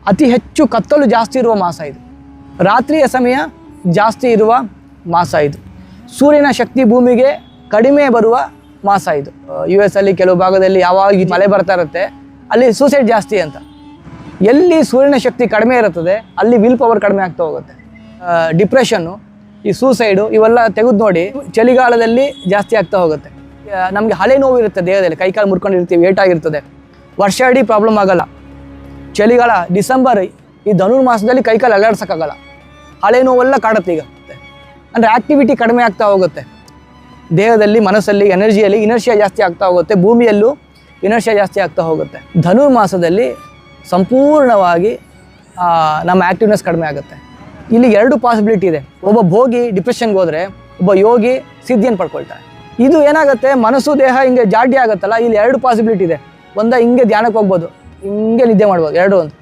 ಅತಿ ಹೆಚ್ಚು ಕತ್ತಲು ಜಾಸ್ತಿ ಇರುವ ಮಾಸ ಇದು. ರಾತ್ರಿಯ ಸಮಯ ಜಾಸ್ತಿ ಇರುವ ಮಾಸ ಇದು. ಸೂರ್ಯನ ಶಕ್ತಿ ಭೂಮಿಗೆ ಕಡಿಮೆ ಬರುವ ಮಾಸ ಇದು. US ಅಲ್ಲಿ ಕೆಲವು ಭಾಗದಲ್ಲಿ ಯಾವಾಗ ಮಳೆ ಬರ್ತಾ ಇರುತ್ತೆ ಅಲ್ಲಿ ಸೂಸೈಡ್ ಜಾಸ್ತಿ ಅಂತ. ಎಲ್ಲಿ ಸೂರ್ಯನ ಶಕ್ತಿ ಕಡಿಮೆ ಇರುತ್ತದೆ ಅಲ್ಲಿ ವಿಲ್ ಪವರ್ ಕಡಿಮೆ ಆಗ್ತಾ ಹೋಗುತ್ತೆ. ಡಿಪ್ರೆಷನ್ನು, ಈ ಸೂಸೈಡು ಇವೆಲ್ಲ ತೆಗೆದು ನೋಡಿ ಚಳಿಗಾಲದಲ್ಲಿ ಜಾಸ್ತಿ ಆಗ್ತಾ ಹೋಗುತ್ತೆ. ನಮಗೆ ಹಳೆ ನೋವು ಇರುತ್ತೆ ದೇಹದಲ್ಲಿ, ಕೈಕಾಲು ಮುರ್ಕೊಂಡಿರ್ತೀವಿ, ಏಟಾಗಿರ್ತದೆ. ವರ್ಷ ಇಡೀ ಪ್ರಾಬ್ಲಮ್ ಆಗಲ್ಲ. ಚಳಿಗಾಲ ಡಿಸೆಂಬರ್ ಈ ಧನುರ್ಮಾಸದಲ್ಲಿ ಕೈಕಾಲು ಅಲ್ಲಾಡ್ಸೋಕ್ಕಾಗಲ್ಲ. ಹಳೆ ನೋವೆಲ್ಲ ಕಾಡುತ್ತೆ ಈಗ. ಅಂದರೆ ಆ್ಯಕ್ಟಿವಿಟಿ ಕಡಿಮೆ ಆಗ್ತಾ ಹೋಗುತ್ತೆ ದೇಹದಲ್ಲಿ, ಮನಸ್ಸಲ್ಲಿ, ಎನರ್ಜಿಯಲ್ಲಿ ಇನರ್ಷಿಯಾ ಜಾಸ್ತಿ ಆಗ್ತಾ ಹೋಗುತ್ತೆ. ಭೂಮಿಯಲ್ಲೂ ಇನರ್ಷಿಯಾ ಜಾಸ್ತಿ ಆಗ್ತಾ ಹೋಗುತ್ತೆ. ಧನುರ್ಮಾಸದಲ್ಲಿ ಸಂಪೂರ್ಣವಾಗಿ ನಮ್ಮ ಆ್ಯಕ್ಟಿವ್ನೆಸ್ ಕಡಿಮೆ ಆಗುತ್ತೆ. ಇಲ್ಲಿ 2 ಪಾಸಿಬಿಲಿಟಿ ಇದೆ. ಒಬ್ಬ ಭೋಗಿ ಡಿಪ್ರೆಷನ್ಗೆ ಹೋದರೆ, ಒಬ್ಬ ಯೋಗಿ ಸಿದ್ಧಿಯನ್ನು ಪಡ್ಕೊಳ್ತಾರೆ. ಇದು ಏನಾಗುತ್ತೆ, ಮನಸ್ಸು ದೇಹ ಹಿಂಗೆ ಜಾಡ್ಯ ಆಗುತ್ತಲ್ಲ, ಇಲ್ಲಿ 2 ಪಾಸಿಬಿಲಿಟಿ ಇದೆ. ಹಿಂಗೆ ಧ್ಯಾನಕ್ಕೆ ಹೋಗ್ಬೋದು, ಹಿಂಗೆ ನಿದ್ದೆ ಮಾಡ್ಬೋದು, 2 ಒಂದು.